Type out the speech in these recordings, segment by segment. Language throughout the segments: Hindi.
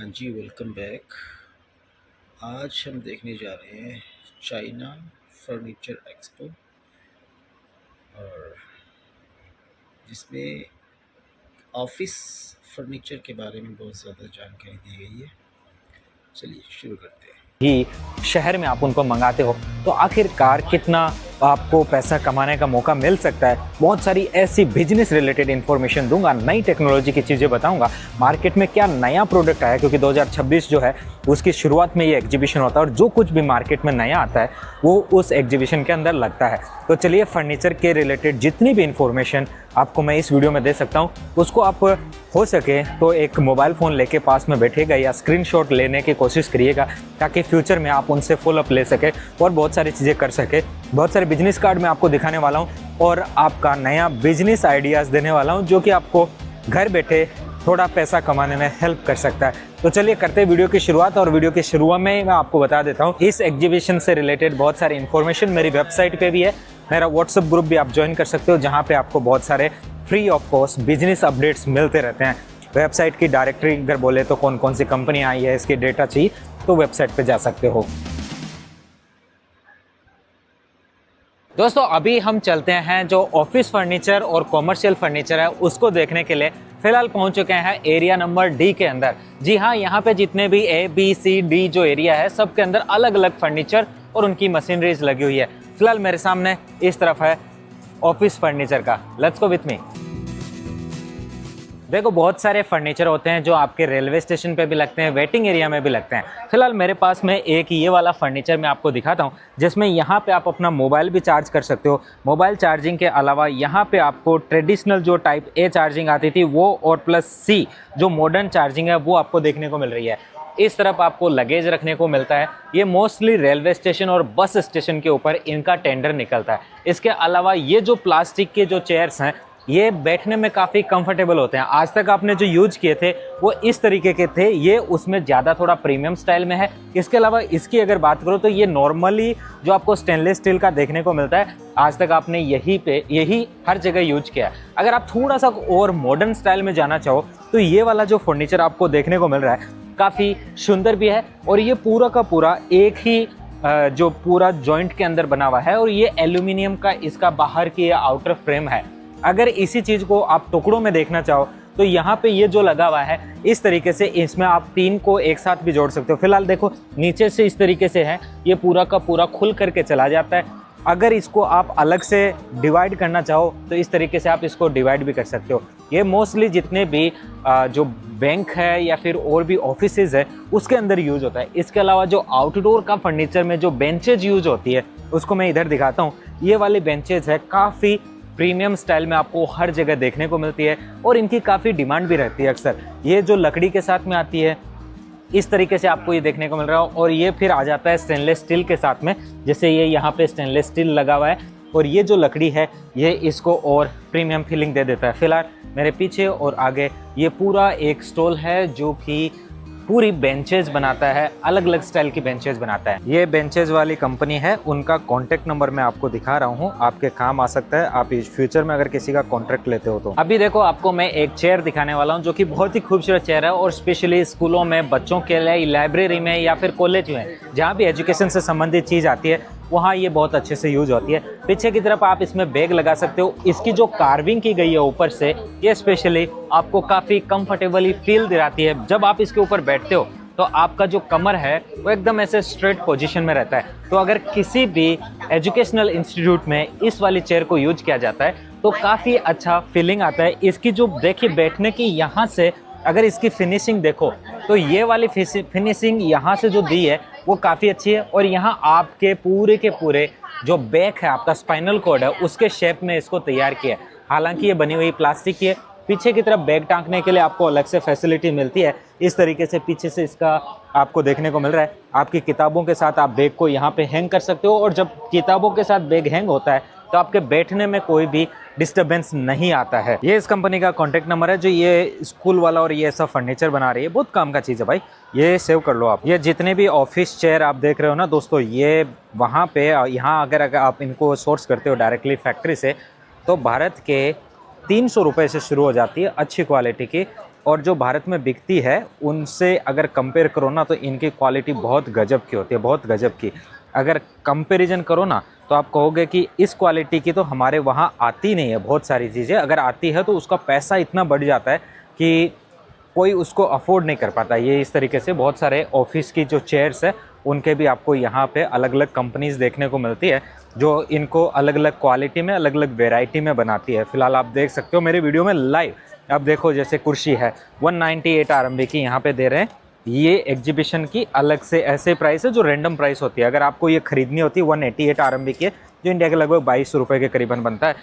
हाँ जी, वेलकम बैक। आज हम देखने जा रहे हैं चाइना फर्नीचर एक्सपो, और जिसमें ऑफिस फर्नीचर के बारे में बहुत ज़्यादा जानकारी दी गई है। चलिए शुरू करते हैं। ही शहर में आप उनको मंगाते हो तो आखिरकार कितना आपको पैसा कमाने का मौका मिल सकता है। बहुत सारी ऐसी बिजनेस रिलेटेड इन्फॉर्मेशन दूंगा, नई टेक्नोलॉजी की चीज़ें बताऊंगा, मार्केट में क्या नया प्रोडक्ट आया, क्योंकि 2026 जो है उसकी शुरुआत में ये एग्जीबिशन होता है और जो कुछ भी मार्केट में नया आता है वो उस एग्जीबिशन के अंदर लगता है। तो चलिए फर्नीचर के रिलेटेड जितनी भी इंफॉर्मेशन आपको मैं इस वीडियो में दे सकता हूँ उसको आप हो सके तो एक मोबाइल फ़ोन लेके पास में बैठेगा या स्क्रीनशॉट लेने की कोशिश करिएगा, ताकि फ्यूचर में आप उनसे फुल अप ले सके और बहुत सारी चीज़ें कर सके। बहुत सारे बिजनेस कार्ड मैं आपको दिखाने वाला हूँ और आपका नया बिजनेस आइडियाज़ देने वाला हूँ, जो कि आपको घर बैठे थोड़ा पैसा कमाने में हेल्प कर सकता है। तो चलिए करते हैं वीडियो की शुरुआत। और वीडियो की शुरुआत में मैं आपको बता देता हूँ, इस एग्जीबिशन से रिलेटेड बहुत सारी इन्फॉर्मेशन मेरी वेबसाइट पे भी है। मेरा व्हाट्सएप ग्रुप भी आप ज्वाइन कर सकते हो, जहाँ पे आपको बहुत सारे free of cost business updates मिलते रहते हैं। वेबसाइट की डायरेक्टरी अगर बोले तो कौन कौन सी कंपनी आई है, इसकी डेटा चाहिए तो वेबसाइट पे जा सकते हो। दोस्तों अभी हम चलते हैं जो ऑफिस फर्नीचर और कॉमर्शियल फर्नीचर है उसको देखने के लिए। फिलहाल पहुंच चुके हैं एरिया नंबर डी के अंदर। जी हाँ, यहाँ पे जितने भी ए बी सी डी जो एरिया है सब के अंदर अलग अलग फर्नीचर और उनकी मशीनरीज लगी हुई है। फिलहाल मेरे सामने इस तरफ है ऑफिस फर्नीचर का। Let's go with me. देखो बहुत सारे फर्नीचर होते हैं जो आपके रेलवे स्टेशन पे भी लगते हैं, वेटिंग एरिया में भी लगते हैं। फिलहाल मेरे पास में एक ये वाला फर्नीचर मैं आपको दिखाता हूँ, जिसमें यहाँ पे आप अपना मोबाइल भी चार्ज कर सकते हो। मोबाइल चार्जिंग के अलावा यहाँ पे आपको ट्रेडिशनल जो टाइप ए चार्जिंग आती थी वो और प्लस सी जो मॉडर्न चार्जिंग है वो आपको देखने को मिल रही है। इस तरफ आपको लगेज रखने को मिलता है। ये मोस्टली रेलवे स्टेशन और बस स्टेशन के ऊपर इनका टेंडर निकलता है। इसके अलावा ये जो प्लास्टिक के जो चेयर्स हैं ये बैठने में काफ़ी कंफर्टेबल होते हैं। आज तक आपने जो यूज किए थे वो इस तरीके के थे, ये उसमें ज़्यादा थोड़ा प्रीमियम स्टाइल में है। इसके अलावा इसकी अगर बात करो तो ये नॉर्मली जो आपको स्टेनलेस स्टील का देखने को मिलता है, आज तक आपने यही हर जगह यूज किया है। अगर आप थोड़ा सा और मॉडर्न स्टाइल में जाना चाहो तो ये वाला जो फर्नीचर आपको देखने को मिल रहा है काफ़ी सुंदर भी है, और ये पूरा का पूरा एक ही जो पूरा जॉइंट के अंदर बना हुआ है, और ये एल्यूमिनियम का इसका बाहर की आउटर फ्रेम है। अगर इसी चीज़ को आप टुकड़ों में देखना चाहो तो यहाँ पे ये जो लगा हुआ है इस तरीके से, इसमें आप तीन को एक साथ भी जोड़ सकते हो। फिलहाल देखो नीचे से इस तरीके से है, ये पूरा का पूरा खुल करके चला जाता है। अगर इसको आप अलग से डिवाइड करना चाहो तो इस तरीके से आप इसको डिवाइड भी कर सकते हो। ये मोस्टली जितने भी जो बैंक है या फिर और भी ऑफिसेज है उसके अंदर यूज होता है। इसके अलावा जो आउटडोर का फर्नीचर में जो बेंचेज यूज होती है उसको मैं इधर दिखाता हूँ। ये वाली बेंचेज है काफ़ी प्रीमियम स्टाइल में आपको हर जगह देखने को मिलती है और इनकी काफ़ी डिमांड भी रहती है। अक्सर ये जो लकड़ी के साथ में आती है इस तरीके से आपको ये देखने को मिल रहा है, और ये फिर आ जाता है स्टेनलेस स्टील के साथ में। जैसे ये यहाँ पे स्टेनलेस स्टील लगा हुआ है और ये जो लकड़ी है ये इसको और प्रीमियम फीलिंग दे देता है। फिलहाल मेरे पीछे और आगे ये पूरा एक स्टॉल है जो कि पूरी बेंचेज बनाता है, अलग अलग स्टाइल की बेंचेज बनाता है। ये बेंचेज वाली कंपनी है, उनका कॉन्टैक्ट नंबर मैं आपको दिखा रहा हूँ, आपके काम आ सकता है आप इस फ्यूचर में अगर किसी का कॉन्ट्रैक्ट लेते हो तो। अभी देखो आपको मैं एक चेयर दिखाने वाला हूँ जो कि बहुत ही खूबसूरत चेयर है, और स्पेशली स्कूलों में बच्चों के लिए, लाइब्रेरी में या फिर कॉलेज में जहाँ भी एजुकेशन से संबंधित चीज़ आती है वहाँ ये बहुत अच्छे से यूज होती है। पीछे की तरफ आप इसमें बैग लगा सकते हो। इसकी जो कार्विंग की गई है ऊपर से, ये स्पेशली आपको काफ़ी कंफर्टेबली फील दिलाती है। जब आप इसके ऊपर बैठते हो तो आपका जो कमर है वो एकदम ऐसे स्ट्रेट पोजीशन में रहता है। तो अगर किसी भी एजुकेशनल इंस्टीट्यूट में इस वाली चेयर को यूज किया जाता है तो काफ़ी अच्छा फीलिंग आता है। इसकी जो देखिए बैठने की यहाँ से अगर इसकी फिनिशिंग देखो तो ये वाली फिनिशिंग यहाँ से जो दी है वो काफ़ी अच्छी है, और यहाँ आपके पूरे के पूरे जो बैक है आपका स्पाइनल कॉर्ड है उसके शेप में इसको तैयार किया है। हालांकि ये बनी हुई प्लास्टिक की है। पीछे की तरफ बैग टांगने के लिए आपको अलग से फैसिलिटी मिलती है। इस तरीके से पीछे से इसका आपको देखने को मिल रहा है। आपकी किताबों के साथ आप बैग को यहाँ पे हैंग कर सकते हो, और जब किताबों के साथ बैग हैंग होता है तो आपके बैठने में कोई भी डिस्टर्बेंस नहीं आता है। ये इस कंपनी का कॉन्टैक्ट नंबर है जो ये स्कूल वाला और ये सब फर्नीचर बना रही है। बहुत काम का चीज़ है भाई, ये सेव कर लो आप। ये जितने भी ऑफिस चेयर आप देख रहे हो ना दोस्तों, ये वहाँ पे यहाँ अगर आप इनको सोर्स करते हो डायरेक्टली फैक्ट्री से तो भारत के 300 रुपये से शुरू हो जाती है अच्छी क्वालिटी की। और जो भारत में बिकती है उनसे अगर कंपेयर करो ना तो इनकी क्वालिटी बहुत गजब की होती है, बहुत गजब की। अगर कंपैरिजन करो ना तो आप कहोगे कि इस क्वालिटी की तो हमारे वहाँ आती नहीं है। बहुत सारी चीज़ें अगर आती है तो उसका पैसा इतना बढ़ जाता है कि कोई उसको अफोर्ड नहीं कर पाता। ये इस तरीके से बहुत सारे ऑफिस की जो चेयर्स है उनके भी आपको यहाँ पे अलग अलग कंपनीज देखने को मिलती है जो इनको अलग अलग क्वालिटी में, अलग अलग वेराइटी में बनाती है। फिलहाल आप देख सकते हो मेरे वीडियो में लाइव। अब देखो जैसे कुर्सी है 198 RMB की यहाँ पे दे रहे हैं। ये एग्जीबिशन की अलग से ऐसे प्राइस है जो रैंडम प्राइस होती है। अगर आपको ये खरीदनी होती है 188 RMB की है, जो इंडिया के लगभग 2200 रुपये के करीबन बनता है,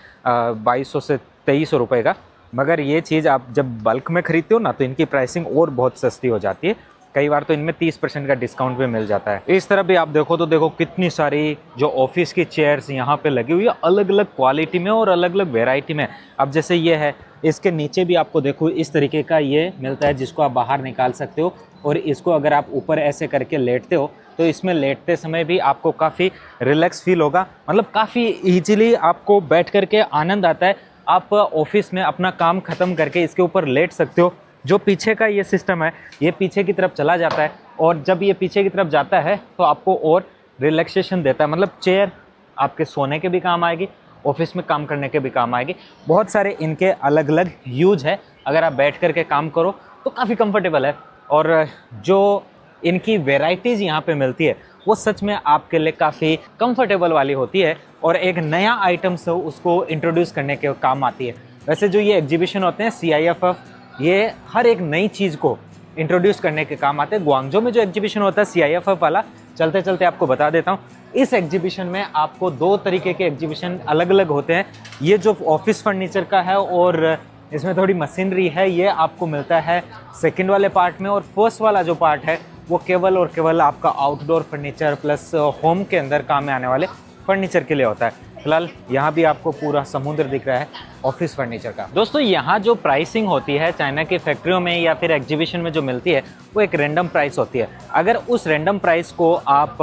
2200 से 2300 रुपये का। मगर ये चीज़ आप जब बल्क में खरीदते हो ना तो इनकी प्राइसिंग और बहुत सस्ती हो जाती है। कई बार तो इनमें 30% का डिस्काउंट भी मिल जाता है। इस तरफ भी आप देखो तो देखो कितनी सारी जो ऑफिस की चेयर्स यहाँ पे लगी हुई है अलग अलग क्वालिटी में और अलग अलग वेराइटी में। अब जैसे ये है, इसके नीचे भी आपको देखो इस तरीके का ये मिलता है जिसको आप बाहर निकाल सकते हो। और इसको अगर आप ऊपर ऐसे करके लेटते हो तो इसमें लेटते समय भी आपको काफ़ी रिलैक्स फील होगा। मतलब काफ़ी ईजिली आपको बैठ करके आनंद आता है। आप ऑफिस में अपना काम ख़त्म करके इसके ऊपर लेट सकते हो। जो पीछे का ये सिस्टम है ये पीछे की तरफ चला जाता है और जब ये पीछे की तरफ जाता है तो आपको और रिलैक्सेशन देता है। मतलब चेयर आपके सोने के भी काम आएगी, ऑफिस में काम करने के भी काम आएगी। बहुत सारे इनके अलग अलग यूज है। अगर आप बैठ करके काम करो तो काफ़ी कंफर्टेबल है। और जो इनकी वेराइटीज़ यहाँ पे मिलती है वो सच में आपके लिए काफ़ी कंफर्टेबल वाली होती है और एक नया आइटम से उसको इंट्रोड्यूस करने के काम आती है। वैसे जो ये एग्जीबिशन होते हैं CIFF, ये हर एक नई चीज़ को इंट्रोड्यूस करने के काम आते हैं। ग्वांगझो में जो एग्जीबिशन होता है CIFF वाला, चलते चलते आपको बता देता हूँ। इस एग्जीबिशन में आपको 2 तरीके के एग्जीबिशन अलग अलग होते हैं। ये जो ऑफिस फर्नीचर का है और इसमें थोड़ी मशीनरी है, ये आपको मिलता है सेकंड वाले पार्ट में। और फर्स्ट वाला जो पार्ट है वो केवल और केवल आपका आउटडोर फर्नीचर प्लस होम के अंदर काम में आने वाले फर्नीचर के लिए होता है। फिलहाल यहाँ भी आपको पूरा समुद्र दिख रहा है ऑफिस फर्नीचर का। दोस्तों यहाँ जो प्राइसिंग होती है चाइना की फैक्ट्रियों में या फिर एग्जीबिशन में जो मिलती है वो एक रैंडम प्राइस होती है। अगर उस रैंडम प्राइस को आप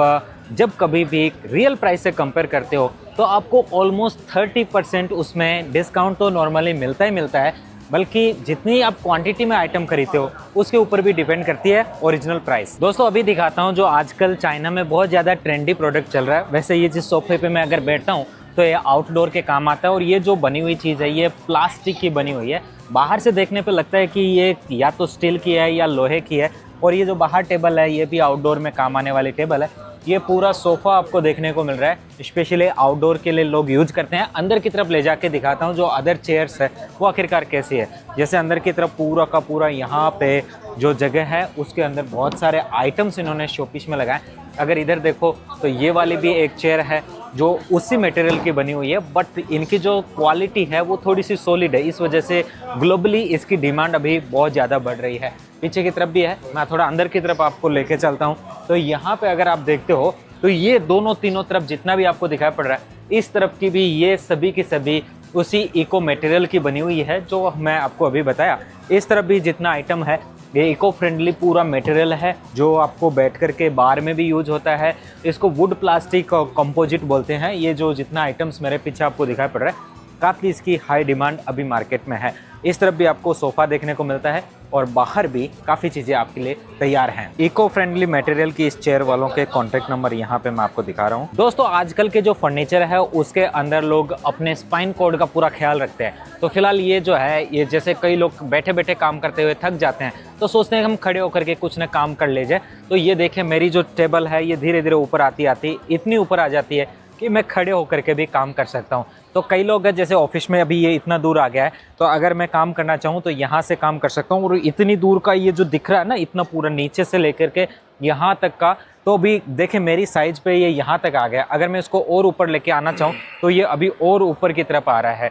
जब कभी भी रियल प्राइस से कंपेयर करते हो तो आपको ऑलमोस्ट 30% उसमें डिस्काउंट तो नॉर्मली मिलता ही मिलता है, बल्कि जितनी आप क्वांटिटी में आइटम खरीदते हो उसके ऊपर भी डिपेंड करती है ओरिजिनल प्राइस। दोस्तों अभी दिखाता हूँ जो आजकल चाइना में बहुत ज़्यादा ट्रेंडी प्रोडक्ट चल रहा है। वैसे ये जिस सोफे पे मैं अगर बैठता हूँ तो ये आउटडोर के काम आता है और ये जो बनी हुई चीज़ है ये प्लास्टिक की बनी हुई है। बाहर से देखने पे लगता है कि ये या तो स्टील की है या लोहे की है। और ये जो बाहर टेबल है ये भी आउटडोर में काम आने वाली टेबल है। ये पूरा सोफ़ा आपको देखने को मिल रहा है, स्पेशली आउटडोर के लिए लोग यूज करते हैं। अंदर की तरफ ले जाके दिखाता हूँ जो अदर चेयर्स है वो आखिरकार कैसी है। जैसे अंदर की तरफ पूरा का पूरा यहाँ पे जो जगह है उसके अंदर बहुत सारे आइटम्स इन्होंने शोपीस में लगाए। अगर इधर देखो तो ये वाली भी एक चेयर है जो उसी मटेरियल की बनी हुई है, बट इनकी जो क्वालिटी है वो थोड़ी सी सॉलिड है। इस वजह से ग्लोबली इसकी डिमांड अभी बहुत ज़्यादा बढ़ रही है। पीछे की तरफ भी है, मैं थोड़ा अंदर की तरफ आपको लेके चलता हूँ। तो यहाँ पे अगर आप देखते हो तो ये दोनों तीनों तरफ जितना भी आपको दिखाई पड़ रहा है, इस तरफ की भी ये सभी की सभी उसी इको मटेरियल की बनी हुई है जो मैं आपको अभी बताया। इस तरफ भी जितना आइटम है ये इको फ्रेंडली पूरा मटेरियल है जो आपको बैठ कर के बार में भी यूज होता है। इसको वुड प्लास्टिक कंपोजिट बोलते हैं। ये जो जितना आइटम्स मेरे पीछे आपको दिखाई पड़ रहा है काफ़ी इसकी हाई डिमांड अभी मार्केट में है। इस तरफ भी आपको सोफ़ा देखने को मिलता है और बाहर भी काफ़ी चीज़ें आपके लिए तैयार हैं। इको फ्रेंडली मटेरियल की इस चेयर वालों के कॉन्टैक्ट नंबर यहाँ पे मैं आपको दिखा रहा हूँ। दोस्तों आजकल के जो फर्नीचर है उसके अंदर लोग अपने स्पाइन कोड का पूरा ख्याल रखते हैं। तो फिलहाल ये जो है ये जैसे कई लोग बैठे बैठे काम करते हुए थक जाते हैं तो सोचते हैं हम खड़े होकर के कुछ ना काम कर ले जाए। तो ये देखें मेरी जो टेबल है ये धीरे धीरे ऊपर आती आती इतनी ऊपर आ जाती है कि मैं खड़े होकर के भी काम कर सकता हूँ। तो कई लोग हैं जैसे ऑफिस में अभी ये इतना दूर आ गया है तो अगर मैं काम करना चाहूँ तो यहाँ से काम कर सकता हूँ। और इतनी दूर का ये जो दिख रहा है ना, इतना पूरा नीचे से लेकर के यहाँ तक का, तो अभी देखें मेरी साइज पे ये यहाँ तक आ गया। अगर मैं इसको और ऊपर लेके आना चाहूँ तो ये अभी और ऊपर की तरफ आ रहा है।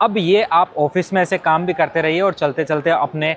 अब ये आप ऑफिस में ऐसे काम भी करते रहिए और चलते चलते अपने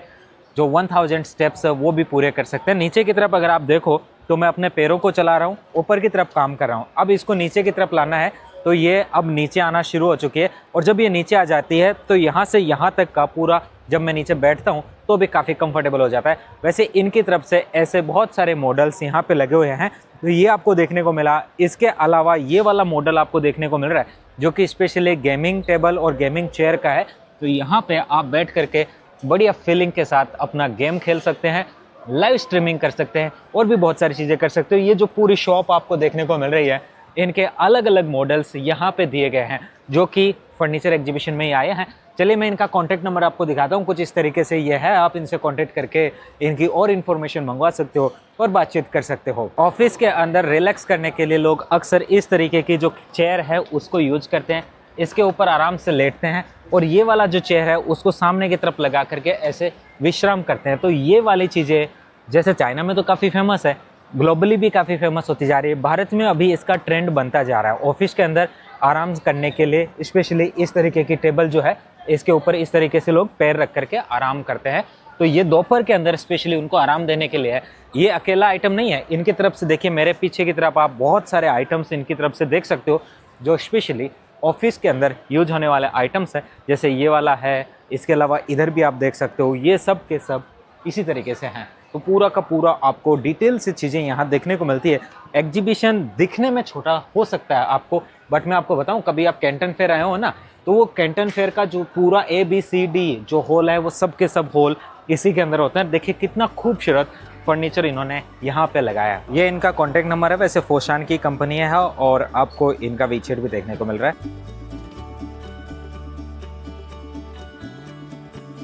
जो 1000 स्टेप्स है वो भी पूरे कर सकते हैं। नीचे की तरफ अगर आप देखो तो मैं अपने पैरों को चला रहा हूँ, ऊपर की तरफ काम कर रहा हूँ। अब इसको नीचे की तरफ लाना है तो ये अब नीचे आना शुरू हो चुकी है। और जब ये नीचे आ जाती है तो यहाँ से यहाँ तक का पूरा जब मैं नीचे बैठता हूँ तो भी काफ़ी कंफर्टेबल हो जाता है। वैसे इनकी तरफ से ऐसे बहुत सारे मॉडल्स यहाँ पे लगे हुए हैं तो ये आपको देखने को मिला। इसके अलावा ये वाला मॉडल आपको देखने को मिल रहा है जो कि स्पेशली गेमिंग टेबल और गेमिंग चेयर का है। तो यहाँ पे आप बैठ करके बढ़िया फीलिंग के साथ अपना गेम खेल सकते हैं, लाइव स्ट्रीमिंग कर सकते हैं और भी बहुत सारी चीज़ें कर सकते हो। ये जो पूरी शॉप आपको देखने को मिल रही है, इनके अलग अलग मॉडल्स यहाँ पे दिए गए हैं जो कि फर्नीचर एग्जीबिशन में ही आए हैं। चलिए मैं इनका कॉन्टैक्ट नंबर आपको दिखाता हूँ। कुछ इस तरीके से ये है, आप इनसे कॉन्टैक्ट करके इनकी और इन्फॉर्मेशन मंगवा सकते हो और बातचीत कर सकते हो। ऑफिस के अंदर रिलैक्स करने के लिए लोग अक्सर इस तरीके की जो चेयर है उसको यूज करते हैं, इसके ऊपर आराम से लेटते हैं और ये वाला जो चेयर है उसको सामने की तरफ लगा करके ऐसे विश्राम करते हैं। तो ये वाली चीज़ें जैसे चाइना में तो काफ़ी फेमस है, ग्लोबली भी काफ़ी फेमस होती जा रही है, भारत में अभी इसका ट्रेंड बनता जा रहा है। ऑफिस के अंदर आराम करने के लिए स्पेशली इस तरीके की टेबल जो है इसके ऊपर इस तरीके से लोग पैर रख करके आराम करते हैं। तो ये दोपहर के अंदर स्पेशली उनको आराम देने के लिए है। ये अकेला आइटम नहीं है, इनकी तरफ से देखिए, मेरे पीछे की तरफ आप बहुत सारे आइटम्स इनकी तरफ से देख सकते हो जो स्पेशली ऑफिस के अंदर यूज होने वाले आइटम्स हैं। जैसे ये वाला है, इसके अलावा इधर भी आप देख सकते हो, ये सब के सब इसी तरीके से हैं। तो पूरा का पूरा आपको डिटेल से चीज़ें यहाँ देखने को मिलती है। एग्जीबिशन दिखने में छोटा हो सकता है आपको, बट मैं आपको बताऊँ, कभी आप कैंटन फेयर आए हो ना, तो वो कैंटन फेयर का जो पूरा ABCD जो हॉल है वो सब के सब हॉल इसी के अंदर होते हैं। देखिए कितना खूबसूरत फर्नीचर इन्होंने यहाँ पे लगाया है। ये इनका कॉन्टैक्ट नंबर है, वैसे फोशान की कंपनी है और आपको इनका वीचेट भी देखने को मिल रहा है।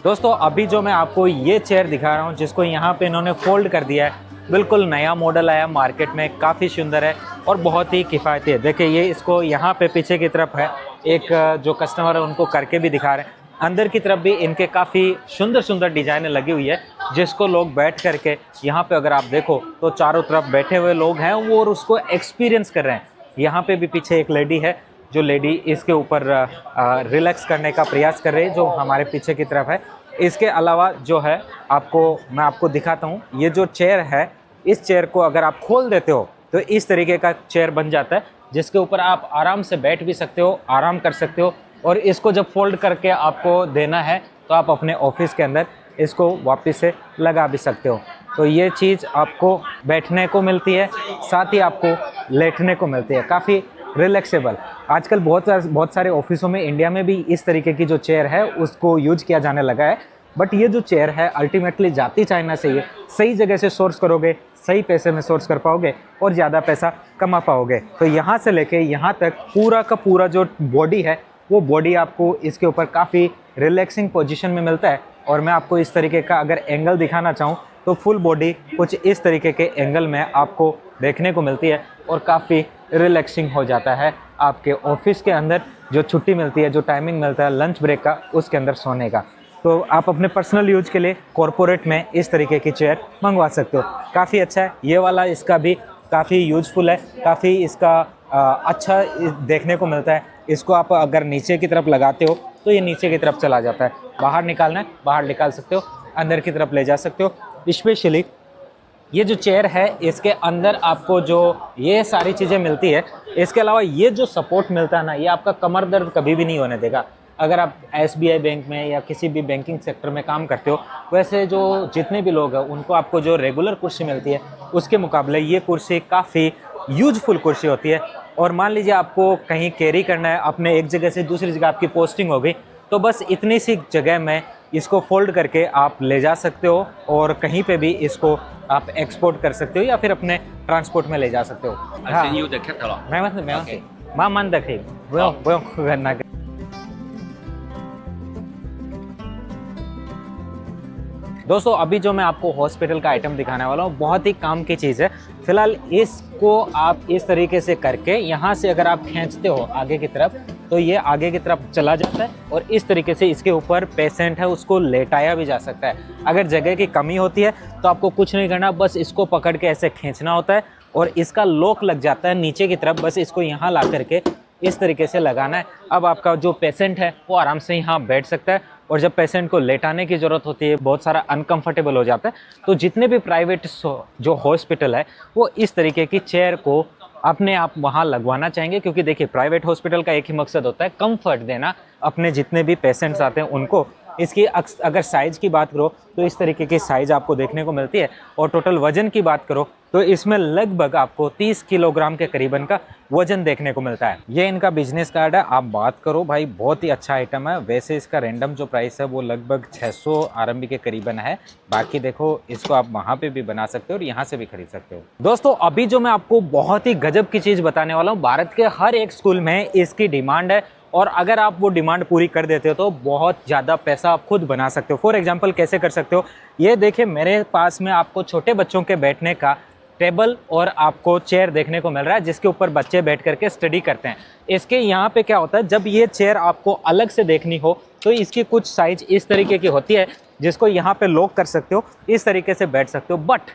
दोस्तों अभी जो मैं आपको ये चेयर दिखा रहा हूँ जिसको यहाँ पे इन्होंने फोल्ड कर दिया है, बिल्कुल नया मॉडल आया मार्केट में, काफ़ी सुंदर है और बहुत ही किफ़ायती है। देखिए ये इसको यहाँ पे पीछे की तरफ है, एक जो कस्टमर है उनको करके भी दिखा रहे हैं। अंदर की तरफ भी इनके काफ़ी सुंदर सुंदर डिज़ाइनें लगी हुई है जिसको लोग बैठ करके यहाँ पे अगर आप देखो तो चारों तरफ बैठे हुए लोग हैं वो और उसको एक्सपीरियंस कर रहे हैं। यहाँ पे भी पीछे एक लेडी है जो लेडी इसके ऊपर रिलैक्स करने का प्रयास कर रही है, जो हमारे पीछे की तरफ है। इसके अलावा जो है मैं आपको दिखाता हूँ, ये जो चेयर है, इस चेयर को अगर आप खोल देते हो तो इस तरीके का चेयर बन जाता है जिसके ऊपर आप आराम से बैठ भी सकते हो, आराम कर सकते हो। और इसको जब फोल्ड करके आपको देना है तो आप अपने ऑफिस के अंदर इसको वापस से लगा भी सकते हो। तो ये चीज़ आपको बैठने को मिलती है, साथ ही आपको लेटने को मिलती है, काफ़ी रिलैक्सेबल। आजकल बहुत सारे ऑफिसों में, इंडिया में भी इस तरीके की जो चेयर है उसको यूज किया जाने लगा है। बट ये जो चेयर है अल्टीमेटली जाती चाइना से ही, सही जगह से सोर्स करोगे, सही पैसे में सोर्स कर पाओगे और ज़्यादा पैसा कमा पाओगे। तो यहाँ से लेके यहाँ तक पूरा का पूरा जो बॉडी है वो बॉडी आपको इसके ऊपर काफ़ी रिलैक्सिंग पोजीशन में मिलता है। और मैं आपको इस तरीके का अगर एंगल दिखाना चाहूँ तो फुल बॉडी कुछ इस तरीके के एंगल में आपको देखने को मिलती है और काफ़ी रिलैक्सिंग हो जाता है आपके ऑफिस के अंदर। जो छुट्टी मिलती है, जो टाइमिंग मिलता है लंच ब्रेक का, उसके अंदर सोने का, तो आप अपने पर्सनल यूज के लिए कॉरपोरेट में इस तरीके की चेयर मंगवा सकते हो। काफ़ी अच्छा है ये वाला, इसका भी काफ़ी यूजफुल है, काफ़ी इसका अच्छा देखने को मिलता है। इसको आप अगर नीचे की तरफ लगाते हो तो ये नीचे की तरफ चला जाता है, बाहर निकालना है बाहर निकाल सकते हो, अंदर की तरफ ले जा सकते हो। स्पेशली ये जो चेयर है इसके अंदर आपको जो ये सारी चीज़ें मिलती है, इसके अलावा ये जो सपोर्ट मिलता है ना, ये आपका कमर दर्द कभी भी नहीं होने देगा। अगर आप SBI बैंक में या किसी भी बैंकिंग सेक्टर में काम करते हो, वैसे जो जितने भी लोग हैं उनको आपको जो रेगुलर कुर्सी मिलती है उसके मुकाबले ये कुर्सी काफ़ी यूजफुल कुर्सी होती है। और मान लीजिए आपको कहीं कैरी करना है, अपने एक जगह से दूसरी जगह आपकी पोस्टिंग हो गई, तो बस इतनी सी जगह में इसको फोल्ड करके आप ले जा सकते हो और कहीं पे भी इसको आप एक्सपोर्ट कर सकते हो या फिर अपने ट्रांसपोर्ट में ले जा सकते हो। I send you the catalog. 没问题，没问题，慢慢的可以，不用那个。दोस्तों अभी जो मैं आपको हॉस्पिटल का आइटम दिखाने वाला हूँ बहुत ही काम की चीज़ है। फिलहाल इसको आप इस तरीके से करके यहाँ से अगर आप खींचते हो आगे की तरफ तो ये आगे की तरफ चला जाता है और इस तरीके से इसके ऊपर पेशेंट है उसको लेटाया भी जा सकता है। अगर जगह की कमी होती है तो आपको कुछ नहीं करना, बस इसको पकड़ के ऐसे खींचना होता है और इसका लॉक लग जाता है नीचे की तरफ, बस इसको यहाँ ला करके इस तरीके से लगाना है। अब आपका जो पेशेंट है वो आराम से यहाँ बैठ सकता है। और जब पेशेंट को लेटाने की ज़रूरत होती है, बहुत सारा अनकंफर्टेबल हो जाता है, तो जितने भी प्राइवेट जो हॉस्पिटल है वो इस तरीके की चेयर को अपने आप वहाँ लगवाना चाहेंगे। क्योंकि देखिए प्राइवेट हॉस्पिटल का एक ही मकसद होता है कंफर्ट देना, अपने जितने भी पेशेंट्स आते हैं उनको इसकी अगर साइज़ की बात करो तो इस तरीके की साइज़ आपको देखने को मिलती है। और टोटल वज़न की बात करो तो इसमें लगभग आपको 30 किलोग्राम के करीबन का वजन देखने को मिलता है। ये इनका बिजनेस कार्ड है। आप बात करो भाई, बहुत ही अच्छा आइटम है। वैसे इसका रैंडम जो प्राइस है वो लगभग 600 आरएमबी के करीबन है। बाकी देखो, इसको आप वहाँ पे भी बना सकते हो और यहाँ से भी खरीद सकते हो। दोस्तों, अभी जो मैं आपको बहुत ही गजब की चीज़ बताने वाला हूँ, भारत के हर एक स्कूल में इसकी डिमांड है और अगर आप वो डिमांड पूरी कर देते हो तो बहुत ज़्यादा पैसा आप खुद बना सकते हो। फॉर एग्जाम्पल कैसे कर सकते हो, ये देखिए मेरे पास में आपको छोटे बच्चों के बैठने का टेबल और आपको चेयर देखने को मिल रहा है जिसके ऊपर बच्चे बैठ करके स्टडी करते हैं। इसके यहाँ पे क्या होता है, जब ये चेयर आपको अलग से देखनी हो तो इसकी कुछ साइज इस तरीके की होती है जिसको यहाँ पे लॉक कर सकते हो, इस तरीके से बैठ सकते हो। बट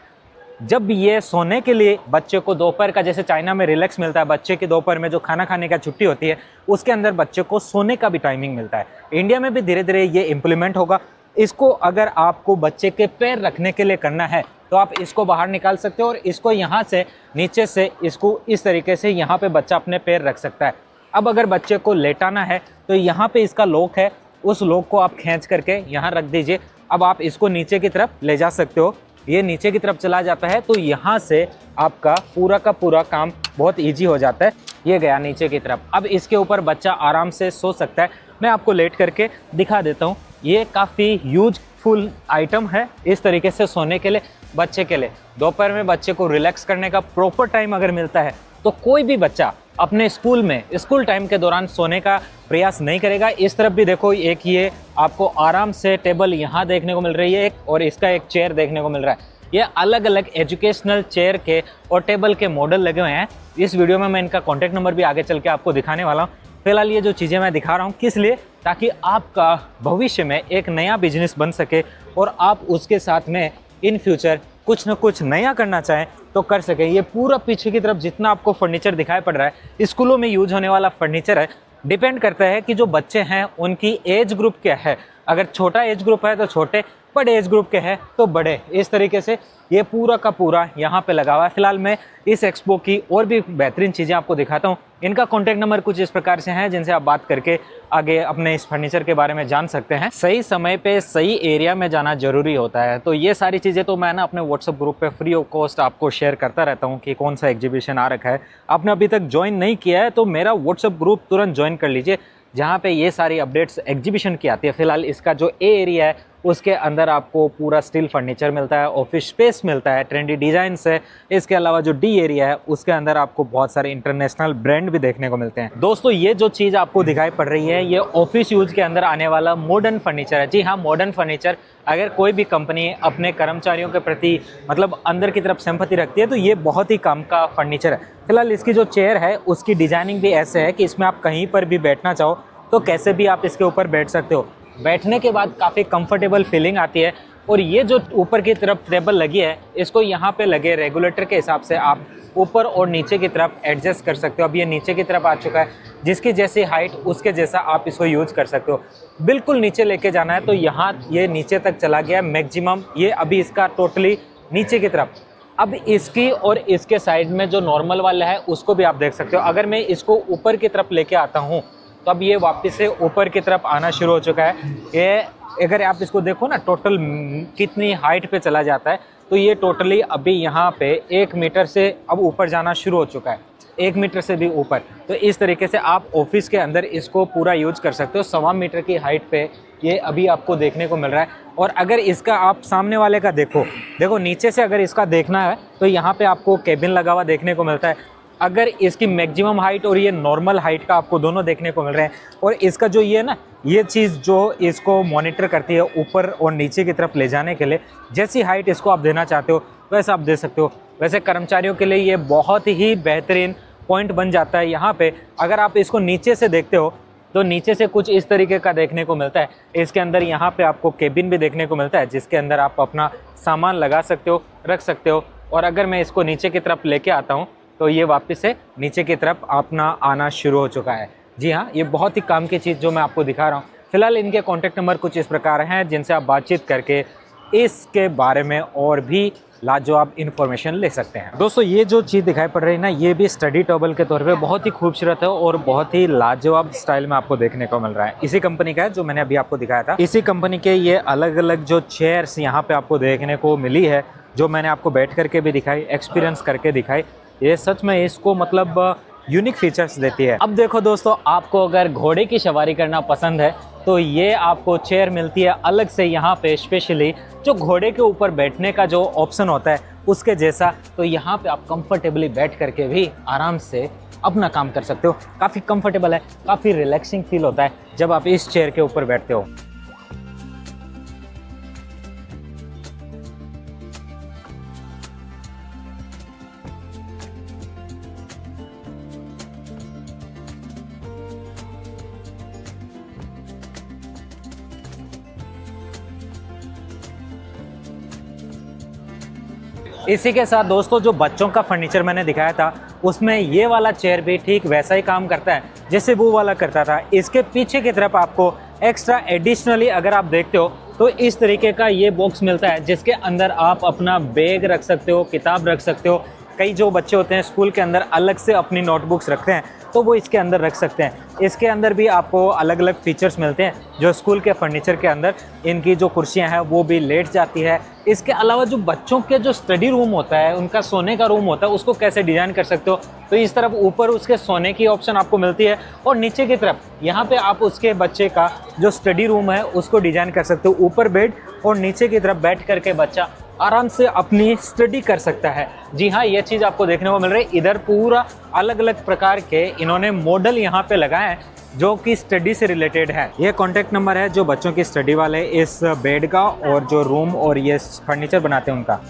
जब ये सोने के लिए बच्चे को दोपहर का, जैसे चाइना में रिलैक्स मिलता है बच्चे की दोपहर में जो खाना खाने का छुट्टी होती है, उसके अंदर बच्चे को सोने का भी टाइमिंग मिलता है। इंडिया में भी धीरे धीरे ये इम्प्लीमेंट होगा। इसको अगर आपको बच्चे के पैर रखने के लिए करना है तो आप इसको बाहर निकाल सकते हो और इसको यहाँ से नीचे से इसको इस तरीके से यहाँ पे बच्चा अपने पैर रख सकता है। अब अगर बच्चे को लेटाना है तो यहाँ पे इसका लॉक है, उस लॉक को आप खींच करके यहाँ रख दीजिए। अब आप इसको नीचे की तरफ ले जा सकते हो, ये नीचे की तरफ चला जाता है तो यहाँ से आपका पूरा का पूरा काम बहुत ईजी हो जाता है। ये गया नीचे की तरफ। अब इसके ऊपर बच्चा आराम से सो सकता है। मैं आपको लेट करके दिखा देता हूँ। ये काफ़ी यूजफुल आइटम है इस तरीके से सोने के लिए बच्चे के लिए। दोपहर में बच्चे को रिलैक्स करने का प्रॉपर टाइम अगर मिलता है तो कोई भी बच्चा अपने स्कूल में स्कूल टाइम के दौरान सोने का प्रयास नहीं करेगा। इस तरफ भी देखो, एक ये आपको आराम से टेबल यहाँ देखने को मिल रही है एक, और इसका एक चेयर देखने को मिल रहा है। ये अलग अलग एजुकेशनल चेयर के और टेबल के मॉडल लगे हुए हैं। इस वीडियो में मैं इनका कॉन्टैक्ट नंबर भी आगे चल के आपको दिखाने वाला हूँ। फिलहाल ये जो चीज़ें मैं दिखा रहा हूँ किस लिए, ताकि आपका भविष्य में एक नया बिजनेस बन सके और आप उसके साथ में इन फ्यूचर कुछ न कुछ नया करना चाहें तो कर सकें। ये पूरा पीछे की तरफ जितना आपको फर्नीचर दिखाई पड़ रहा है स्कूलों में यूज होने वाला फर्नीचर है। डिपेंड करता है कि जो बच्चे हैं उनकी एज ग्रुप क्या है। अगर छोटा एज ग्रुप है तो छोटे, बड़े एज ग्रुप के हैं तो बड़े। इस तरीके से ये पूरा का पूरा यहाँ पे लगा हुआ है। फिलहाल मैं इस एक्सपो की और भी बेहतरीन चीज़ें आपको दिखाता हूँ। इनका कॉन्टैक्ट नंबर कुछ इस प्रकार से हैं जिनसे आप बात करके आगे अपने इस फर्नीचर के बारे में जान सकते हैं। सही समय पे सही एरिया में जाना जरूरी होता है। तो ये सारी चीज़ें तो मैं ना अपने व्हाट्सएप ग्रुप पे फ्री ऑफ कॉस्ट आपको शेयर करता रहता हूँ कि कौन सा एग्जीबिशन आ रखा है। आपने अभी तक ज्वाइन नहीं किया है तो मेरा व्हाट्सएप ग्रुप तुरंत ज्वाइन कर लीजिए, जहाँ पे ये सारी अपडेट्स एग्जीबिशन की आती है। फिलहाल इसका जो ए एरिया है उसके अंदर आपको पूरा स्टील फर्नीचर मिलता है, ऑफिस स्पेस मिलता है, ट्रेंडी डिजाइन है। इसके अलावा जो डी एरिया है उसके अंदर आपको बहुत सारे इंटरनेशनल ब्रांड भी देखने को मिलते हैं। दोस्तों, ये जो चीज़ आपको दिखाई पड़ रही है ये ऑफिस यूज के अंदर आने वाला मॉडर्न फर्नीचर है। जी हाँ, मॉडर्न फर्नीचर। अगर कोई भी कंपनी अपने कर्मचारियों के प्रति मतलब अंदर की तरफ सिंपैथी रखती है तो ये बहुत ही काम का फर्नीचर है। फिलहाल इसकी जो चेयर है उसकी डिजाइनिंग भी ऐसे है कि इसमें आप कहीं पर भी बैठना चाहो तो कैसे भी आप इसके ऊपर बैठ सकते हो। बैठने के बाद काफ़ी कंफर्टेबल फीलिंग आती है। और ये जो ऊपर की तरफ टेबल लगी है इसको यहाँ पे लगे रेगुलेटर के हिसाब से आप ऊपर और नीचे की तरफ एडजस्ट कर सकते हो। अब ये नीचे की तरफ आ चुका है, जिसकी जैसी हाइट उसके जैसा आप इसको यूज कर सकते हो। बिल्कुल नीचे लेके जाना है तो यहाँ ये नीचे तक चला गया मैक्सिमम। ये अभी इसका टोटली नीचे की तरफ। अब इसकी और इसके साइड में जो नॉर्मल वाला है उसको भी आप देख सकते हो। अगर मैं इसको ऊपर की तरफ लेके आता हूँ तो अब ये वापस से ऊपर की तरफ आना शुरू हो चुका है। ये अगर आप इसको देखो ना टोटल कितनी हाइट पे चला जाता है तो ये टोटली अभी यहाँ पे 1 मीटर से अब ऊपर जाना शुरू हो चुका है, 1 मीटर से भी ऊपर। तो इस तरीके से आप ऑफिस के अंदर इसको पूरा यूज कर सकते हो। 1.25 मीटर की हाइट पे ये अभी आपको देखने को मिल रहा है। और अगर इसका आप सामने वाले का देखो नीचे से अगर इसका देखना है तो यहाँ पे आपको केबिन लगा हुआ देखने को मिलता है। अगर इसकी मैक्सिमम हाइट और ये नॉर्मल हाइट का आपको दोनों देखने को मिल रहे हैं। और इसका जो ये ना ये चीज़ जो इसको मॉनिटर करती है ऊपर और नीचे की तरफ ले जाने के लिए, जैसी हाइट इसको आप देना चाहते हो वैसा आप दे सकते हो। वैसे कर्मचारियों के लिए ये बहुत ही बेहतरीन पॉइंट बन जाता है। यहाँ पे अगर आप इसको नीचे से देखते हो तो नीचे से कुछ इस तरीके का देखने को मिलता है। इसके अंदर यहाँ पे आपको केबिन भी देखने को मिलता है जिसके अंदर आप अपना सामान लगा सकते हो, रख सकते हो। और अगर मैं इसको नीचे की तरफ लेके आता हूँ तो ये वापस से नीचे की तरफ अपना आना शुरू हो चुका है। जी हाँ, ये बहुत ही काम की चीज़ जो मैं आपको दिखा रहा हूँ। फिलहाल इनके कॉन्टैक्ट नंबर कुछ इस प्रकार हैं जिनसे आप बातचीत करके इसके बारे में और भी लाजवाब इन्फॉर्मेशन ले सकते हैं। दोस्तों ये जो चीज़ दिखाई पड़ रही है ना, ये भी स्टडी टेबल के तौर पे बहुत ही खूबसूरत है और बहुत ही लाजवाब स्टाइल में आपको देखने को मिल रहा है। इसी कंपनी का है जो मैंने अभी आपको दिखाया था। इसी कंपनी के ये अलग अलग जो चेयर्स यहाँ पे आपको देखने को मिली है, जो मैंने आपको बैठ करके भी दिखाई, एक्सपीरियंस करके दिखाई, ये सच में इसको मतलब यूनिक फीचर्स देती है। अब देखो दोस्तों, आपको अगर घोड़े की सवारी करना पसंद है तो ये आपको चेयर मिलती है अलग से यहाँ पे, स्पेशली जो घोड़े के ऊपर बैठने का जो ऑप्शन होता है उसके जैसा। तो यहाँ पे आप कंफर्टेबली बैठ करके भी आराम से अपना काम कर सकते हो। काफ़ी कंफर्टेबल है, काफ़ी रिलैक्सिंग फील होता है जब आप इस चेयर के ऊपर बैठते हो। इसी के साथ दोस्तों, जो बच्चों का फर्नीचर मैंने दिखाया था उसमें ये वाला चेयर भी ठीक वैसा ही काम करता है जैसे वो वाला करता था। इसके पीछे की तरफ आपको एक्स्ट्रा एडिशनली अगर आप देखते हो तो इस तरीके का ये बॉक्स मिलता है जिसके अंदर आप अपना बैग रख सकते हो, किताब रख सकते हो। कई जो बच्चे होते हैं स्कूल के अंदर अलग से अपनी नोटबुक्स रखते हैं तो वो इसके अंदर रख सकते हैं। इसके अंदर भी आपको अलग अलग फीचर्स मिलते हैं जो स्कूल के फर्नीचर के अंदर, इनकी जो कुर्सियां हैं वो भी लेट जाती है। इसके अलावा जो बच्चों के जो स्टडी रूम होता है, उनका सोने का रूम होता है, उसको कैसे डिज़ाइन कर सकते हो, तो इस तरफ ऊपर उसके सोने की ऑप्शन आपको मिलती है और नीचे की तरफ यहाँ पे आप उसके बच्चे का जो स्टडी रूम है उसको डिज़ाइन कर सकते हो। ऊपर बेड और नीचे की तरफ बैठ करके बच्चा आराम से अपनी स्टडी कर सकता है। जी हाँ, ये चीज़ आपको देखने को मिल रही है। इधर पूरा अलग अलग प्रकार के इन्होंने मॉडल यहाँ पे लगाए हैं जो कि स्टडी से रिलेटेड है। ये कॉन्टैक्ट नंबर है जो बच्चों की स्टडी वाले इस बेड का और जो रूम और ये फर्नीचर बनाते हैं उनका।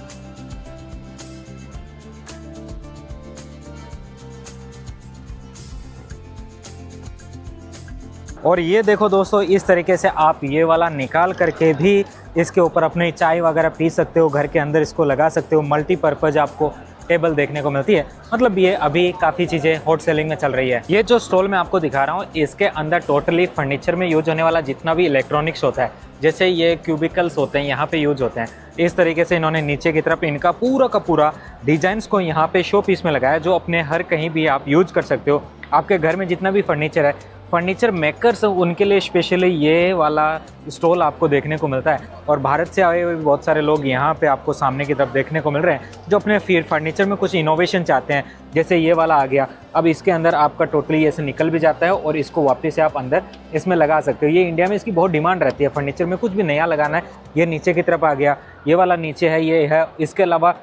और ये देखो दोस्तों, इस तरीके से आप ये वाला निकाल करके भी इसके ऊपर अपनी चाय वगैरह पी सकते हो, घर के अंदर इसको लगा सकते हो। मल्टीपर्पज़ आपको टेबल देखने को मिलती है। मतलब ये अभी काफ़ी चीज़ें हॉट सेलिंग में चल रही है। ये जो स्टॉल मैं आपको दिखा रहा हूँ इसके अंदर टोटली फर्नीचर में यूज होने वाला जितना भी इलेक्ट्रॉनिक्स होता है, जैसे ये क्यूबिकल्स होते हैं यहाँ पे यूज होते हैं, इस तरीके से इन्होंने नीचे की तरफ इनका पूरा का पूरा डिजाइंस को यहाँ पे शो पीस में लगाया, जो अपने हर कहीं भी आप यूज कर सकते हो। आपके घर में जितना भी फर्नीचर है, फर्नीचर मेकर्स उनके लिए स्पेशली ये वाला स्टॉल आपको देखने को मिलता है। और भारत से आए हुए बहुत सारे लोग यहाँ पे आपको सामने की तरफ देखने को मिल रहे हैं जो अपने फर्नीचर में कुछ इनोवेशन चाहते हैं। जैसे ये वाला आ गया, अब इसके अंदर आपका टोटली ऐसे निकल भी जाता है और इसको वापस से आप अंदर इसमें लगा सकते हो। ये इंडिया में इसकी बहुत डिमांड रहती है, फर्नीचर में कुछ भी नया लगाना है। ये नीचे की तरफ आ गया, ये वाला नीचे है, ये है। इसके अलावा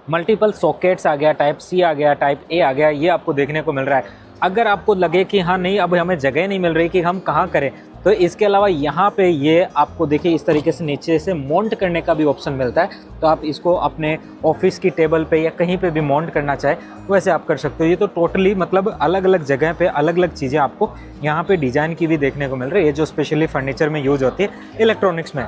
मल्टीपल सॉकेट्स आ गया, टाइप सी आ गया, टाइप ए आ गया, ये आपको देखने को मिल रहा है। अगर आपको लगे कि हाँ नहीं, अब हमें जगह नहीं मिल रही कि हम कहाँ करें, तो इसके अलावा यहाँ पे ये आपको देखिए इस तरीके से नीचे से माउंट करने का भी ऑप्शन मिलता है। तो आप इसको अपने ऑफिस की टेबल पे या कहीं पे भी माउंट करना चाहे वैसे आप कर सकते हो। ये तो टोटली मतलब अलग अलग जगह पे अलग अलग चीज़ें आपको यहाँ पे डिज़ाइन की भी देखने को मिल रही है, जो स्पेशली फर्नीचर में यूज होती है, इलेक्ट्रॉनिक्स में।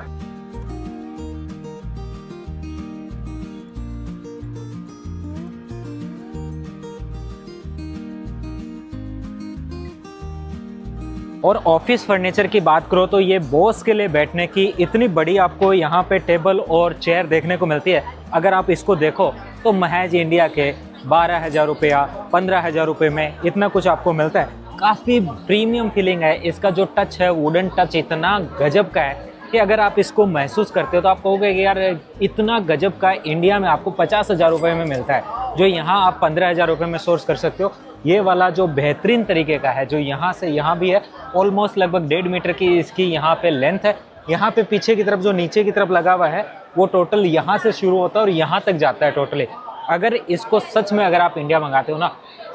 और ऑफिस फर्नीचर की बात करो तो ये बॉस के लिए बैठने की इतनी बड़ी आपको यहाँ पे टेबल और चेयर देखने को मिलती है। अगर आप इसको देखो तो महज इंडिया के 12,000 रुपया 15,000 रुपये में इतना कुछ आपको मिलता है। काफ़ी प्रीमियम फीलिंग है। इसका जो टच है, वुडन टच इतना गजब का है कि अगर आप इसको महसूस करते हो तो आप कहोगे कि यार इतना गजब का इंडिया में आपको 50,000 रुपये में मिलता है, जो यहाँ आप 15,000 रुपये में सोर्स कर सकते हो। ये वाला जो बेहतरीन तरीके का है, जो यहाँ से यहाँ भी है, ऑलमोस्ट लगभग 1.5 मीटर की इसकी यहाँ पे लेंथ है। यहाँ पे पीछे की तरफ जो नीचे की तरफ लगा हुआ है वो टोटल यहाँ से शुरू होता है और यहाँ तक जाता है टोटली। अगर इसको सच में अगर आप इंडिया मंगाते हो ना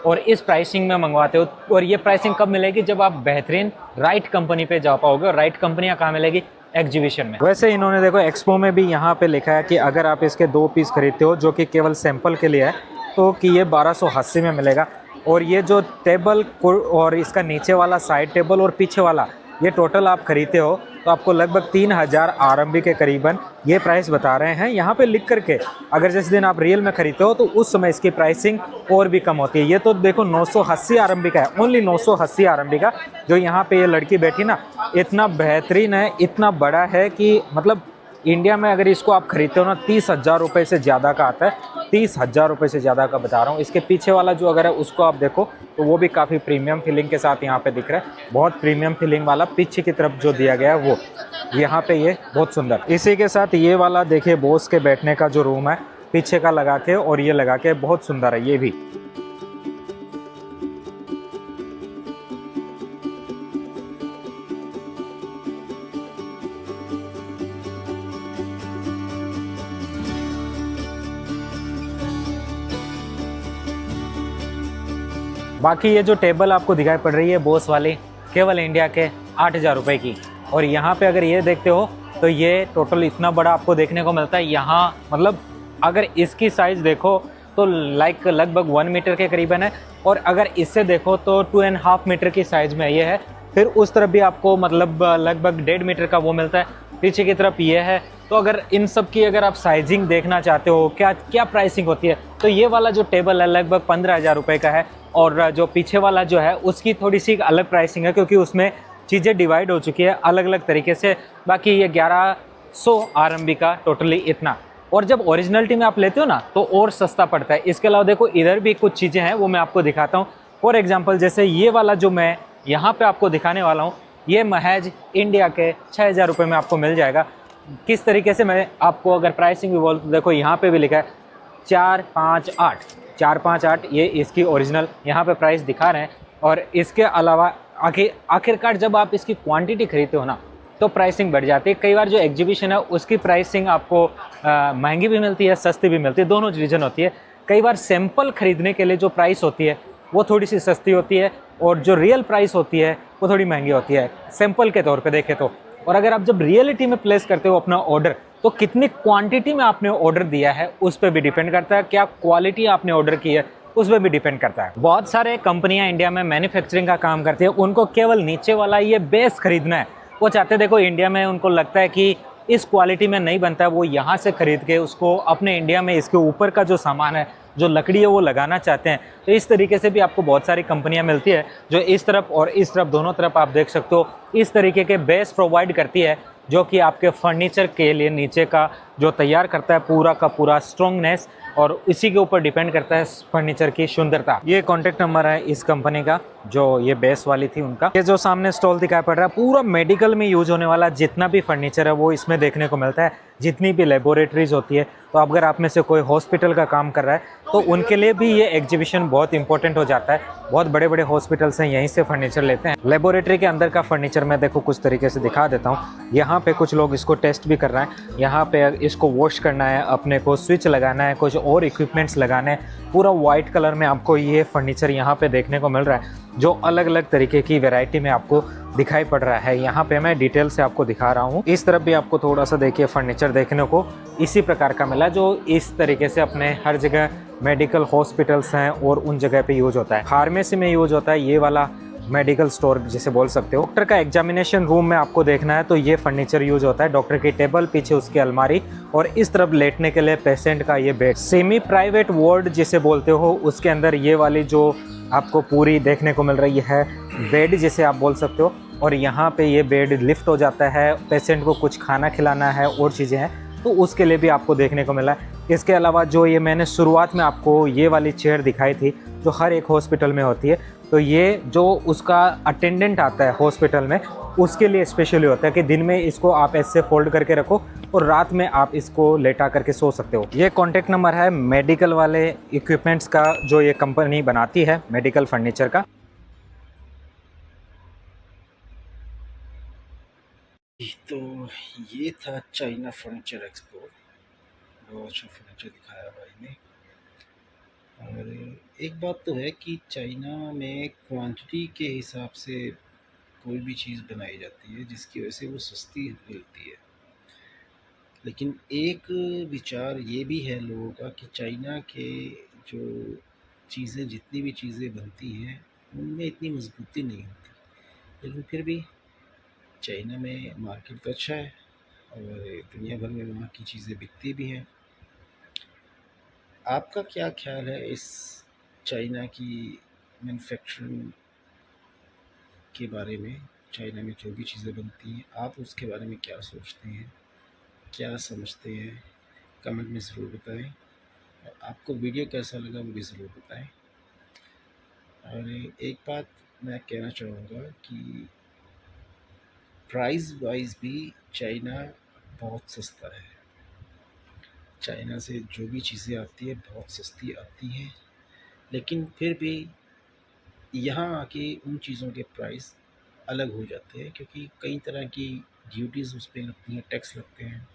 और इस प्राइसिंग में मंगवाते हो, और ये प्राइसिंग कब मिलेगी, जब आप बेहतरीन राइट कंपनी पे जा पाओगे। और राइट कंपनियाँ कहाँ मिलेगी, एग्जीबिशन में। वैसे इन्होंने देखो एक्सपो में भी यहाँ पे लिखा है कि अगर आप इसके 2 पीस खरीदते हो जो कि केवल सैंपल के लिए है, तो कि ये 1280 में मिलेगा। और ये जो टेबल और इसका नीचे वाला साइड टेबल और पीछे वाला, ये टोटल आप खरीदते हो तो आपको लगभग 3,000 RMB के करीबन ये प्राइस बता रहे हैं यहाँ पे लिख करके। अगर जिस दिन आप रियल में खरीदते हो तो उस समय इसकी प्राइसिंग और भी कम होती है। ये तो देखो 980 RMB का है, ओनली 980 RMB का। जो यहाँ पे ये लड़की बैठी ना, इतना बेहतरीन है, इतना बड़ा है कि मतलब इंडिया में अगर इसको आप खरीदते हो ना 30,000 रुपये से ज़्यादा का आता है, 30,000 रुपये से ज़्यादा का बता रहा हूँ। इसके पीछे वाला जो अगर है उसको आप देखो तो वो भी काफ़ी प्रीमियम फीलिंग के साथ यहाँ पे दिख रहा है, बहुत प्रीमियम फीलिंग वाला पीछे की तरफ जो दिया गया है वो यहाँ पे ये बहुत सुंदर। इसी के साथ ये वाला देखिए बॉस के बैठने का जो रूम है पीछे का लगा के और ये लगा के बहुत सुंदर है ये भी। बाकी ये जो टेबल आपको दिखाई पड़ रही है बॉस वाली, केवल इंडिया के 8,000 रुपये की। और यहाँ पे अगर ये देखते हो तो ये टोटल इतना बड़ा आपको देखने को मिलता है यहाँ, मतलब अगर इसकी साइज़ देखो तो लाइक लगभग 1 मीटर के करीबन है, और अगर इससे देखो तो 2.5 मीटर की साइज़ में ये है। फिर उस तरफ भी आपको मतलब लगभग 1.5 मीटर का वो मिलता है, पीछे की तरफ ये है। तो अगर इन सब की अगर आप साइजिंग देखना चाहते हो क्या क्या प्राइसिंग होती है, तो ये वाला जो टेबल है लगभग 15,000 रुपये का है, और जो पीछे वाला जो है उसकी थोड़ी सी अलग प्राइसिंग है क्योंकि उसमें चीज़ें डिवाइड हो चुकी है अलग अलग तरीके से। बाकी ये 1100 RMB का टोटली इतना, और जब ओरिजिनलिटी में आप लेते हो ना तो और सस्ता पड़ता है। इसके अलावा देखो इधर भी कुछ चीज़ें हैं वो मैं आपको दिखाता हूँ। फॉर एग्जांपल जैसे ये वाला जो मैं यहाँ पे आपको दिखाने वाला हूँ, ये महज इंडिया के 6,000 रुपये में आपको मिल जाएगा। किस तरीके से मैं आपको अगर प्राइसिंग भी बोल तो देखो यहाँ पे भी लिखा है 458 ये इसकी ओरिजिनल यहाँ पे प्राइस दिखा रहे हैं। और इसके अलावा आखिरकार जब आप इसकी क्वांटिटी खरीदते हो ना तो प्राइसिंग बढ़ जाती है। कई बार जो एग्जीबिशन है उसकी प्राइसिंग आपको महंगी भी मिलती है, सस्ती भी मिलती है, दोनों रीजन होती है। कई बार सैंपल खरीदने के लिए जो प्राइस होती है वो थोड़ी सी सस्ती होती है, और जो रियल प्राइस होती है वो थोड़ी महंगी होती है सैंपल के तौर पे देखें तो। और अगर आप जब रियलिटी में प्लेस करते हो अपना ऑर्डर तो कितनी क्वांटिटी में आपने ऑर्डर दिया है उस पर भी डिपेंड करता है, क्या क्वालिटी आपने ऑर्डर की है उस पर भी डिपेंड करता है। बहुत सारे कंपनियां इंडिया में मैन्युफैक्चरिंग का काम करती है, उनको केवल नीचे वाला ये बेस खरीदना है। वो चाहते देखो इंडिया में उनको लगता है कि इस क्वालिटी में नहीं बनता है, वो यहाँ से खरीद के उसको अपने इंडिया में इसके ऊपर का जो सामान है जो लकड़ी है वो लगाना चाहते हैं। तो इस तरीके से भी आपको बहुत सारी कंपनियां मिलती है जो इस तरफ और इस तरफ दोनों तरफ आप देख सकते हो इस तरीके के बेस प्रोवाइड करती है, जो कि आपके फर्नीचर के लिए नीचे का जो तैयार करता है पूरा का पूरा स्ट्रॉन्गनेस, और इसी के ऊपर डिपेंड करता है फर्नीचर की सुंदरता। ये कॉन्टैक्ट नंबर है इस कंपनी का जो ये बेस वाली थी उनका। ये जो सामने स्टॉल दिखाई पड़ रहा है पूरा मेडिकल में यूज होने वाला जितना भी फर्नीचर है वो इसमें देखने को मिलता है। जितनी भी लेबोरेटरीज होती है, तो अगर आप में से कोई हॉस्पिटल का काम कर रहा है तो उनके लिए भी ये एग्जीबिशन बहुत इंपॉर्टेंट हो जाता है। बहुत बड़े बड़े हॉस्पिटल्स हैं यहीं से फर्नीचर लेते हैं। लेबोरेटरी के अंदर का फर्नीचर मैं देखो कुछ तरीके से दिखा देता हूँ। यहाँ पे कुछ लोग इसको टेस्ट भी कर रहे हैं, यहाँ पे इसको वॉश करना है, अपने को स्विच लगाना है, कुछ और इक्विपमेंट्स लगाने हैं। पूरा वाइट कलर में आपको ये फर्नीचर यहाँ पे देखने को मिल रहा है जो अलग अलग तरीके की वैरायटी में आपको दिखाई पड़ रहा है। यहाँ पे मैं डिटेल से आपको दिखा रहा हूँ। इस तरफ भी आपको थोड़ा सा देखिए फर्नीचर देखने को इसी प्रकार का मिला जो इस तरीके से अपने हर जगह मेडिकल हॉस्पिटल्स हैं और उन जगह पे यूज होता है। फार्मेसी में यूज होता है ये वाला मेडिकल स्टोर जिसे बोल सकते हो। डॉक्टर का एग्जामिनेशन रूम में आपको देखना है तो ये फर्नीचर यूज होता है। डॉक्टर की टेबल, पीछे उसकी अलमारी, और इस तरफ लेटने के लिए पेशेंट का ये बेड। सेमी प्राइवेट वार्ड जिसे बोलते हो उसके अंदर ये वाली जो आपको पूरी देखने को मिल रही है बेड जिसे आप बोल सकते हो। और यहाँ पे ये बेड लिफ्ट हो जाता है, पेशेंट को कुछ खाना खिलाना है और चीज़ें हैं तो उसके लिए भी आपको देखने को मिला है। इसके अलावा जो ये मैंने शुरुआत में आपको ये वाली चेयर दिखाई थी जो हर एक हॉस्पिटल में होती है, तो ये जो उसका अटेंडेंट आता है हॉस्पिटल में उसके लिए स्पेशली होता है कि दिन में इसको आप ऐसे फोल्ड करके रखो और रात में आप इसको लेटा करके सो सकते हो। ये कॉन्टैक्ट नंबर है मेडिकल वाले इक्विपमेंट्स का जो ये कंपनी बनाती है मेडिकल फर्नीचर का। तो ये था चाइना फर्नीचर एक्सपो। बहुत अच्छा फर्नीचर दिखाया भाई ने। और एक बात तो है कि चाइना में क्वांटिटी के हिसाब से कोई भी चीज़ बनाई जाती है जिसकी वजह से वो सस्ती मिलती है। लेकिन एक विचार ये भी है लोगों का कि चाइना के जो चीज़ें, जितनी भी चीज़ें बनती हैं उनमें इतनी मजबूती नहीं होती, लेकिन फिर भी चाइना में मार्केट तो अच्छा है और दुनिया भर में वहाँ की चीज़ें बिकती भी हैं। आपका क्या ख्याल है इस चाइना की मैन्युफैक्चरिंग के बारे में? चाइना में जो भी चीज़ें बनती हैं आप उसके बारे में क्या सोचते हैं? क्या समझते हैं कमेंट में ज़रूर बताएं, और आपको वीडियो कैसा लगा वो भी ज़रूर बताएं। और एक बात मैं कहना चाहूँगा कि प्राइस वाइज भी चाइना बहुत सस्ता है। चाइना से जो भी चीज़ें आती है बहुत सस्ती आती हैं, लेकिन फिर भी यहाँ आके उन चीज़ों के प्राइस अलग हो जाते हैं, क्योंकि कई तरह की ड्यूटीज़ उस पे लगती हैं, टैक्स लगते हैं,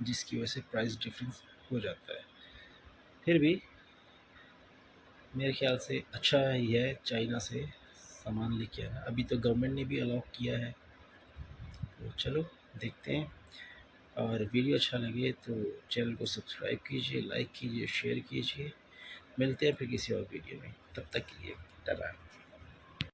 जिसकी वजह से प्राइस डिफरेंस हो जाता है। फिर भी मेरे ख्याल से अच्छा ही है चाइना से सामान लेके आना। अभी तो गवर्नमेंट ने भी अलाउ किया है, तो चलो देखते हैं। और वीडियो अच्छा लगे तो चैनल को सब्सक्राइब कीजिए, लाइक कीजिए, शेयर कीजिए। मिलते हैं फिर किसी और वीडियो में, तब तक के लिए टाटा।